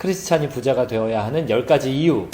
크리스찬이 부자가 되어야 하는 10가지 이유.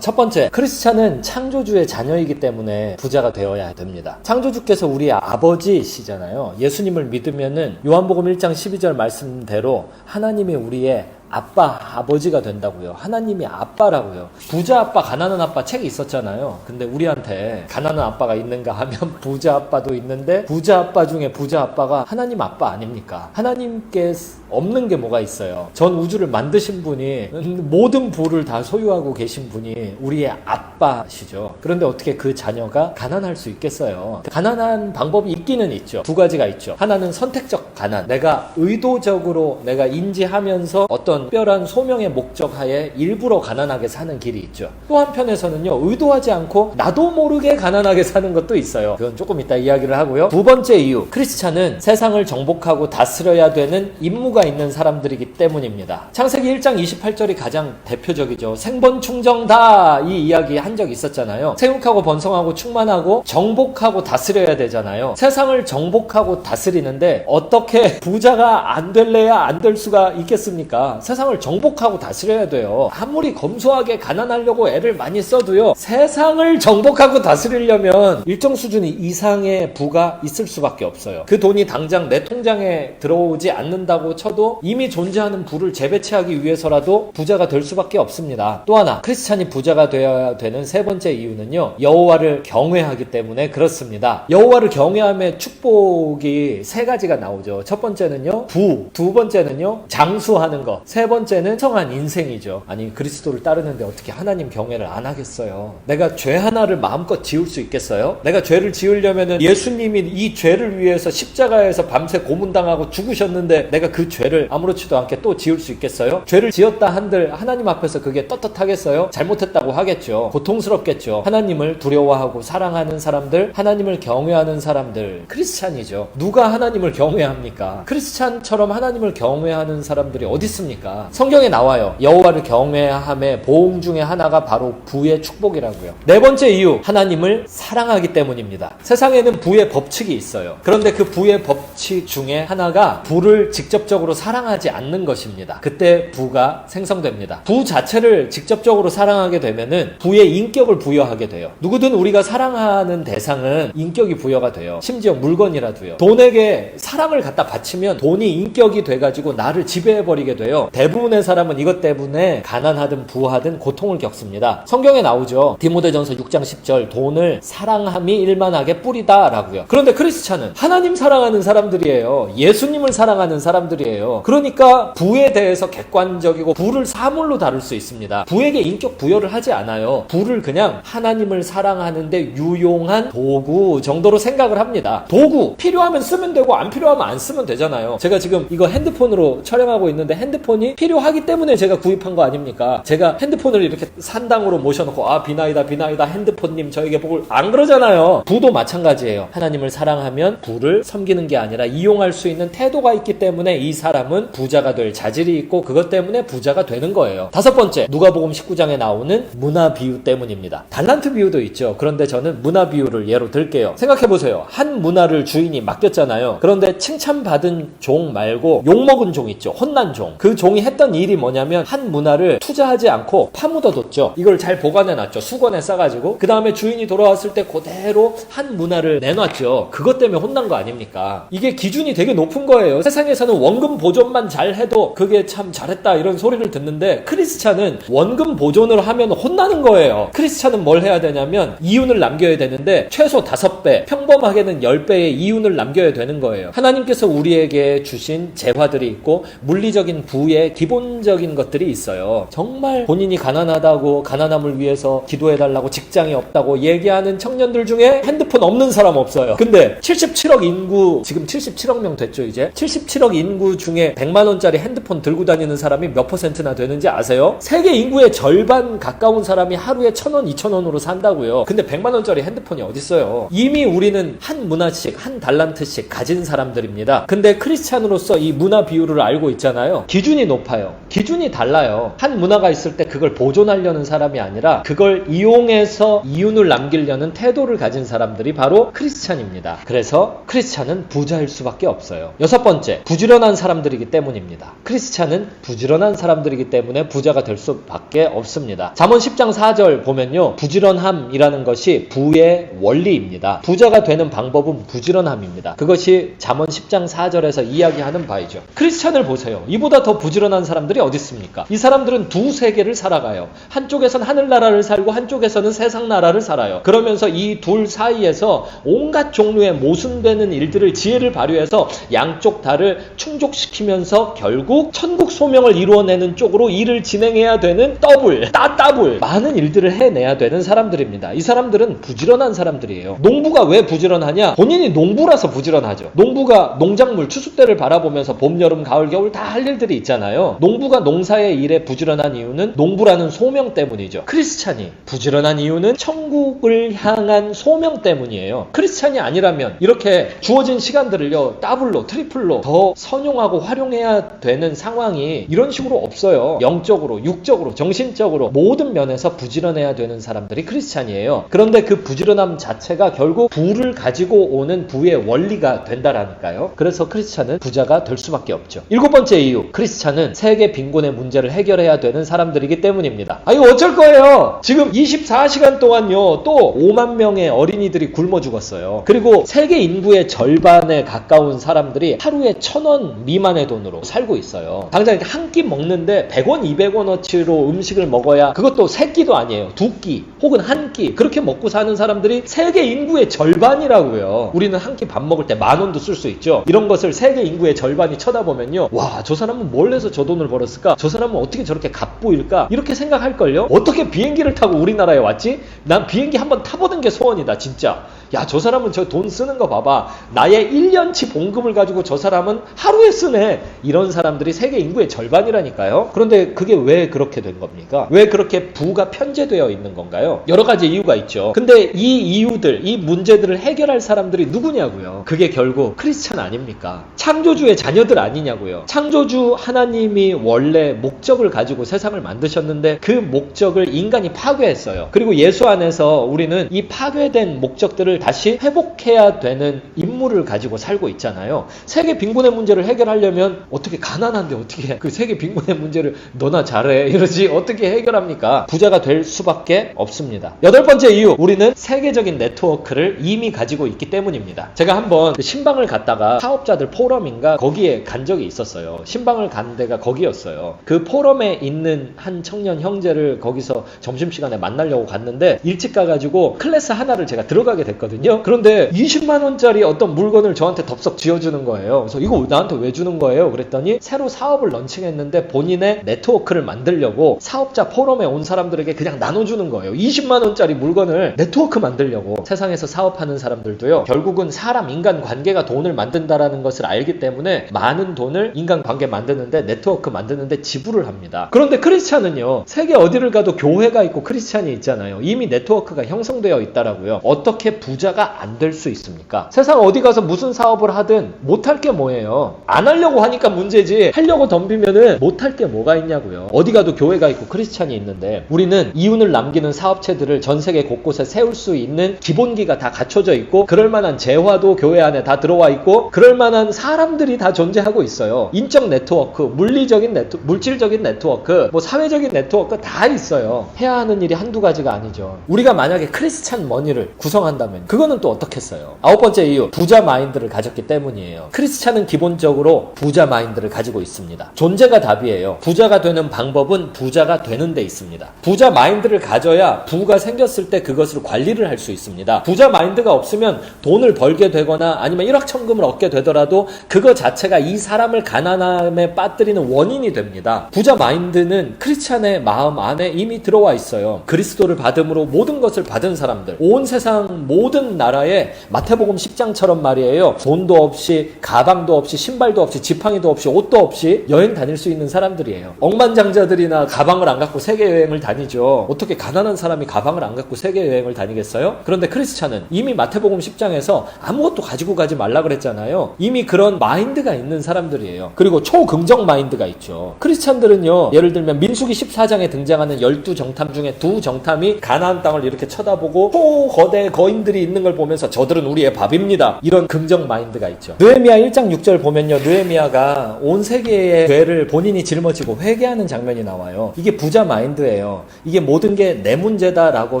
첫 번째, 크리스찬은 창조주의 자녀이기 때문에 부자가 되어야 됩니다. 창조주께서 우리의 아버지시잖아요. 예수님을 믿으면은 요한복음 1장 12절 말씀대로 하나님이 우리의 아버지가 된다고요. 하나님이 아빠라고요. 부자 아빠, 가난한 아빠 책이 있었잖아요. 근데 우리한테 가난한 아빠가 있는가 하면 부자 아빠도 있는데, 부자 아빠 중에 부자 아빠가 하나님 아빠 아닙니까? 하나님께 없는 게 뭐가 있어요? 전 우주를 만드신 분이, 모든 부를 다 소유하고 계신 분이 우리의 아빠시죠. 그런데 어떻게 그 자녀가 가난할 수 있겠어요? 가난한 방법이 있기는 있죠. 두 가지가 있죠. 하나는 선택적 가난. 내가 의도적으로 내가 인지하면서 어떤 특별한 소명의 목적하에 일부러 가난하게 사는 길이 있죠. 또 한편에서는요, 의도하지 않고 나도 모르게 가난하게 사는 것도 있어요. 그건 조금 이따 이야기를 하고요. 두 번째 이유, 크리스찬은 세상을 정복하고 다스려야 되는 임무가 있는 사람들이기 때문입니다. 창세기 1장 28절이 가장 대표적이죠. 생번충정다, 이 이야기 한 적 있었잖아요. 생육하고 번성하고 충만하고 정복하고 다스려야 되잖아요. 세상을 정복하고 다스리는데 어떻게 부자가 안 될래야 안 될 수가 있겠습니까? 세상을 정복하고 다스려야 돼요. 아무리 검소하게 가난하려고 애를 많이 써도요, 세상을 정복하고 다스리려면 일정 수준 이상의 부가 있을 수밖에 없어요. 그 돈이 당장 내 통장에 들어오지 않는다고 쳐도 이미 존재하는 부를 재배치하기 위해서라도 부자가 될 수밖에 없습니다. 또 하나, 크리스찬이 부자가 되어야 되는 세 번째 이유는요, 여호와를 경외하기 때문에 그렇습니다. 여호와를 경외함의 축복이 세 가지가 나오죠. 첫 번째는요, 두 번째는요, 장수하는 것, 세 번째는 성한 인생이죠. 아니, 그리스도를 따르는데 어떻게 하나님 경외를 안 하겠어요? 내가 죄 하나를 마음껏 지울 수 있겠어요? 내가 죄를 지으려면은 예수님이 이 죄를 위해서 십자가에서 밤새 고문당하고 죽으셨는데 내가 그 죄를 아무렇지도 않게 또 지을 수 있겠어요? 죄를 지었다 한들 하나님 앞에서 그게 떳떳하겠어요? 잘못했다고 하겠죠. 고통스럽겠죠. 하나님을 두려워하고 사랑하는 사람들, 하나님을 경외하는 사람들, 크리스찬이죠. 누가 하나님을 경외합니까? 크리스찬처럼 하나님을 경외하는 사람들이 어디 있습니까? 성경에 나와요. 여호와를 경외함의 보응 중에 하나가 바로 부의 축복이라고요. 네 번째 이유, 하나님을 사랑하기 때문입니다. 세상에는 부의 법칙이 있어요. 그런데 그 부의 법칙 중에 하나가 부를 직접적으로 사랑하지 않는 것입니다. 그때 부가 생성됩니다. 부 자체를 직접적으로 사랑하게 되면은 부의 인격을 부여하게 돼요. 누구든 우리가 사랑하는 대상은 인격이 부여가 돼요. 심지어 물건이라도요. 돈에게 사랑을 갖다 바치면 돈이 인격이 돼가지고 나를 지배해버리게 돼요. 대부분의 사람은 이것 때문에 가난하든 부하든 고통을 겪습니다. 성경에 나오죠. 디모데전서 6장 10절, 돈을 사랑함이 일만하게 뿌리다 라고요. 그런데 크리스찬은 하나님 사랑하는 사람들이에요. 예수님을 사랑하는 사람들이에요. 그러니까 부에 대해서 객관적이고 부를 사물로 다룰 수 있습니다. 부에게 인격 부여를 하지 않아요. 부를 그냥 하나님을 사랑하는데 유용한 도구 정도로 생각을 합니다. 도구, 필요하면 쓰면 되고 안 필요하면 안 쓰면 되잖아요. 제가 지금 이거 핸드폰으로 촬영하고 있는데 핸드폰이 필요하기 때문에 제가 구입한 거 아닙니까? 제가 핸드폰을 이렇게 산당으로 모셔놓고 비나이다 핸드폰님 저에게 복을, 안 그러잖아요. 부도 마찬가지예요. 하나님을 사랑하면 부를 섬기는 게 아니라 이용할 수 있는 태도가 있기 때문에 이 사람은 부자가 될 자질이 있고 그것 때문에 부자가 되는 거예요. 다섯 번째, 누가복음 19장에 나오는 문화 비유 때문입니다. 달란트 비유도 있죠. 그런데 저는 문화 비유를 예로 들게요. 생각해보세요. 한 문화를 주인이 맡겼잖아요. 그런데 칭찬받은 종 말고 욕먹은 종 있죠. 혼난 종. 그 종이 했던 일이 뭐냐면 한 문화를 투자하지 않고 파묻어뒀죠. 이걸 잘 보관해놨죠. 수건에 싸가지고. 그 다음에 주인이 돌아왔을 때 그대로 한 문화를 내놨죠. 그것 때문에 혼난 거 아닙니까? 이게 기준이 되게 높은 거예요. 세상에서는 원금 보존만 잘 해도 그게 참 잘했다 이런 소리를 듣는데, 크리스찬은 원금 보존을 하면 혼나는 거예요. 크리스찬은 뭘 해야 되냐면 이윤을 남겨야 되는데 최소 5배, 평범하게는 10배의 이윤을 남겨야 되는 거예요. 하나님께서 우리에게 주신 재화들이 있고 물리적인 부의 기본적인 것들이 있어요. 정말 본인이 가난하다고, 가난함을 위해서 기도해달라고, 직장이 없다고 얘기하는 청년들 중에 핸드폰 없는 사람 없어요. 근데 77억 인구, 지금 77억 명 됐죠 이제? 77억 인구 중에 100만원짜리 핸드폰 들고 다니는 사람이 몇 %나 되는지 아세요? 세계 인구의 절반 가까운 사람이 하루에 1,000원, 2,000원으로 산다고요. 근데 100만원짜리 핸드폰이 어딨어요? 이미 우리는 한 문화씩, 한 달란트씩 가진 사람들입니다. 근데 크리스찬으로서 이 문화 비유를 알고 있잖아요. 기준이 높아요. 기준이 달라요. 한 문화가 있을 때 그걸 보존하려는 사람이 아니라 그걸 이용해서 이윤을 남기려는 태도를 가진 사람들이 바로 크리스찬입니다. 그래서 크리스찬은 부자일 수밖에 없어요. 여섯 번째, 부지런한 사람들이기 때문입니다. 크리스찬은 부지런한 사람들이기 때문에 부자가 될 수밖에 없습니다. 잠언 10장 4절 보면요, 부지런함이라는 것이 부의 원리입니다. 부자가 되는 방법은 부지런함입니다. 그것이 잠언 10장 4절에서 이야기하는 바이죠. 크리스찬을 보세요. 이보다 더 부지런한 사람들이 어디 있습니까? 이 사람들은 두 세계를 살아가요. 한쪽에선 하늘나라를 살고 한쪽에서는 세상 나라를 살아요. 그러면서 이 둘 사이에서 온갖 종류의 모순되는 일들을 지혜를 발휘해서 양쪽 달을 충족시키면서 결국 천국 소명을 이루어내는 쪽으로 일을 진행해야 되는 더블, 따따블 많은 일들을 해내야 되는 사람들입니다. 이 사람들은 부지런한 사람들이에요. 농부가 왜 부지런하냐? 본인이 농부라서 부지런하죠. 농부가 농작물 추수 때를 바라보면서 봄, 여름, 가을, 겨울 다 할 일들이 있잖아요. 농부가 농사의 일에 부지런한 이유는 농부라는 소명 때문이죠. 크리스찬이 부지런한 이유는 천국을 향한 소명 때문이에요. 크리스찬이 아니라면 이렇게 주어진 시간들을요, 더블로, 트리플로 더 선용하고 활용해야 되는 상황이 이런 식으로 없어요. 영적으로, 육적으로, 정신적으로 모든 면에서 부지런해야 되는 사람들이 크리스찬이에요. 그런데 그 부지런함 자체가 결국 부를 가지고 오는 부의 원리가 된다라니까요. 그래서 크리스찬은 부자가 될 수밖에 없죠. 일곱 번째 이유, 크리스찬은 세계 빈곤의 문제를 해결해야 되는 사람들이기 때문입니다. 이거 어쩔 거예요? 지금 24시간 동안요, 또 5만 명의 어린이들이 굶어 죽었어요. 그리고 세계 인구의 절반에 가까운 사람들이 하루에 1,000원 미만의 돈으로 살고 있어요. 당장 한 끼 먹는데 100원, 200원어치로 음식을 먹어야, 그것도 세 끼도 아니에요. 두 끼 혹은 한 끼 그렇게 먹고 사는 사람들이 세계 인구의 절반이라고요. 우리는 한 끼 밥 먹을 때 10,000원도 쓸 수 있죠. 이런 것을 세계 인구의 절반이 쳐다보면요, 와, 저 사람은 뭘 해서 저 돈을 벌었을까? 저 사람은 어떻게 저렇게 갓보일까? 이렇게 생각할걸요? 어떻게 비행기를 타고 우리나라에 왔지? 난 비행기 한번 타보는 게 소원이다, 진짜. 야, 저 사람은 저 돈 쓰는 거 봐봐. 나의 1년치 봉급을 가지고 저 사람은 하루에 쓰네. 이런 사람들이 세계 인구의 절반이라니까요. 그런데 그게 왜 그렇게 된 겁니까? 왜 그렇게 부가 편제되어 있는 건가요? 여러 가지 이유가 있죠. 근데 이 이유들, 이 문제들을 해결할 사람들이 누구냐고요? 그게 결국 크리스찬 아닙니까? 창조주의 자녀들 아니냐고요. 창조주 하나님이 원래 목적을 가지고 세상을 만드셨는데 그 목적을 인간이 파괴했어요. 그리고 예수 안에서 우리는 이 파괴된 목적들을 다시 회복해야 되는 임무를 가지고 살고 있잖아요. 세계 빈곤의 문제를 해결하려면 어떻게, 가난한데 어떻게 그 세계 빈곤의 문제를 너나 잘해 이러지 어떻게 해결합니까? 부자가 될 수밖에 없습니다. 여덟 번째 이유, 우리는 세계적인 네트워크를 이미 가지고 있기 때문입니다. 제가 한번 신방을 갔다가 사업자들 포럼인가 거기에 간 적이 있었어요. 신방을 간 데가 거기였어요. 그 포럼에 있는 한 청년 형제를 거기서 점심시간에 만나려고 갔는데 일찍 가가지고 클래스 하나를 제가 들어가게 됐거든요. 그런데 20만원짜리 어떤 물건을 저한테 덥석 지어주는 거예요. 그래서 이거 나한테 왜 주는 거예요? 그랬더니 새로 사업을 런칭했는데 본인의 네트워크를 만들려고 사업자 포럼에 온 사람들에게 그냥 나눠주는 거예요. 20만원짜리 물건을 네트워크 만들려고. 세상에서 사업하는 사람들도요, 결국은 사람, 인간 관계가 돈을 만든다라는 것을 알기 때문에 많은 돈을 인간 관계 만드는데, 네트워크 만드는데 지불을 합니다. 그런데 크리스찬은요, 세계 어디를 가도 교회가 있고 크리스찬이 있잖아요. 이미 네트워크가 형성되어 있다라고요. 어떻게 부자가 안 될 수 있습니까? 세상 어디 가서 무슨 사업을 하든 못할 게 뭐예요? 안 하려고 하니까 문제지, 하려고 덤비면은 못할 게 뭐가 있냐고요. 어디 가도 교회가 있고 크리스찬이 있는데 우리는 이윤을 남기는 사업체들을 전 세계 곳곳에 세울 수 있는 기본기가 다 갖춰져 있고, 그럴 만한 재화도 교회 안에 다 들어와 있고, 그럴 만한 사람들이 다 존재하고 있어요. 인적 네트워크, 물질적인 네트워크, 뭐 사회적인 네트워크 다 있어요. 해야 하는 일이 한두 가지가 아니죠. 우리가 만약에 크리스찬 머니를 구성한다면 그거는 또 어떻겠어요? 아홉 번째 이유, 부자 마인드를 가졌기 때문이에요. 크리스찬은 기본적으로 부자 마인드를 가지고 있습니다. 존재가 답이에요. 부자가 되는 방법은 부자가 되는 데 있습니다. 부자 마인드를 가져야 부가 생겼을 때 그것을 관리를 할 수 있습니다. 부자 마인드가 없으면 돈을 벌게 되거나 아니면 일확천금을 얻게 되더라도 그거 자체가 이 사람을 가난함에 빠뜨리는 원인이 됩니다. 부자 마인드는 크리스찬의 마음 안에 이미 들어와 있어요. 그리스도를 받음으로 모든 것을 받은 사람들, 온 세상 모든 나라에 마태복음 10장처럼 것처럼 말이에요. 돈도 없이, 가방도 없이, 신발도 없이, 지팡이도 없이, 옷도 없이 여행 다닐 수 있는 사람들이에요. 억만장자들이나 가방을 안 갖고 세계 여행을 다니죠. 어떻게 가난한 사람이 가방을 안 갖고 세계 여행을 다니겠어요? 그런데 크리스찬은 이미 마태복음 10장에서 아무것도 가지고 가지 말라 그랬잖아요. 이미 그런 마인드가 있는 사람들이에요. 그리고 초긍정 마인드가 있죠. 크리스찬들은요, 예를 들면 민수기 14장에 등장하는 12정탐 중에 2정탐이 가나안 땅을 이렇게 쳐다보고 초거대 거인들이 있는 걸 보면서 저들은 우리의 밥입니다. 이런 긍정 마인드가 있죠. 느헤미야 1장 6절 보면요, 느헤미야가 온 세계의 죄를 본인이 짊어지고 회개하는 장면이 나와요. 이게 부자 마인드예요. 이게 모든 게 내 문제다라고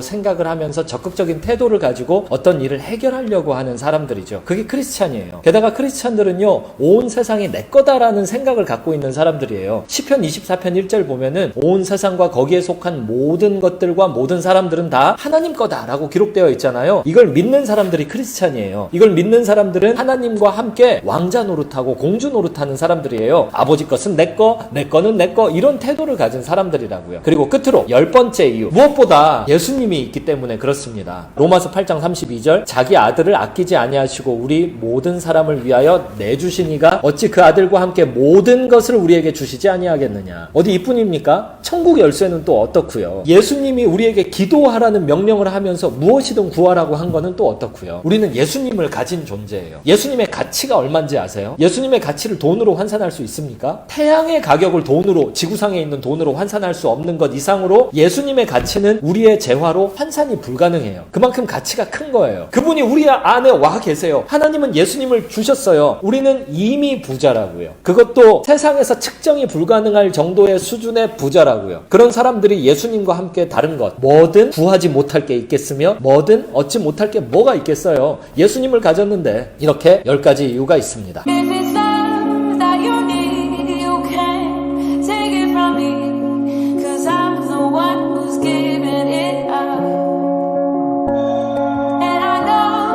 생각을 하면서 적극적인 태도를 가지고 어떤 일을 해결하려고 하는 사람들이죠. 그게 크리스찬이에요. 게다가 크리스찬들은요, 온 세상이 내 거다라는 생각을 갖고 있는 사람들이에요. 시편 24편 1절 보면은 온 세상과 거기에 속한 모든 것들과 모든 사람들은 다 하나님 거다라고 기록되어 있잖아요. 이걸 믿는 사람들이 크리스찬이에요. 이걸 믿는 사람들은 하나님과 함께 왕자 노릇하고 공주 노릇하는 사람들이에요. 아버지 것은 내 거, 내 거는 내 거, 이런 태도를 가진 사람들이라고요. 그리고 끝으로 10번째 이유, 무엇보다 예수님이 있기 때문에 그렇습니다. 로마서 8장 32절, 자기 아들을 아끼지 아니하시고 우리 모든 사람을 위하여 내주시니가 어찌 그 아들과 함께 모든 것을 우리에게 주시지 아니하겠느냐. 어디 이뿐입니까? 천국 열쇠는 또 어떻고요? 예수님이 우리에게 기도하라는 명령을 하면서 무엇이든 구하라고 한 거는 또 어떻고요? 우리는 예수님을 가진 존재예요. 예수님의 가치가 얼마인지 아세요? 예수님의 가치를 돈으로 환산할 수 있습니까? 태양의 가격을 돈으로, 지구상에 있는 돈으로 환산할 수 없는 것 이상으로 예수님의 가치는 우리의 재화로 환산이 불가능해요. 그만큼 가치가 큰 거예요. 그분이 우리 안에 와 계세요. 하나님은 예수님을 주셨어요. 우리는 이미 부자라고요. 그것도 세상에서 측정이 불가능할 정도의 수준의 부자라고요. 그런 사람들이 예수님과 함께 다른 것, 뭐든 구하지 못할 게 있겠으며 뭐든 얻지 못할 게 뭐가 있겠어요. 예수님을 가졌는데. 이렇게 10가지 이유가 있습니다.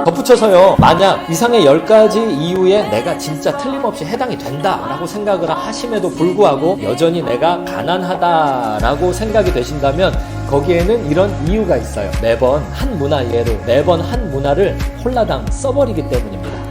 덧붙여서요, 만약 이상의 10가지 이유에 내가 진짜 틀림없이 해당이 된다라고 생각을 하심에도 불구하고 여전히 내가 가난하다라고 생각이 되신다면 거기에는 이런 이유가 있어요. 매번 한 문화 예로, 매번 한 문화를 홀라당 써버리기 때문입니다.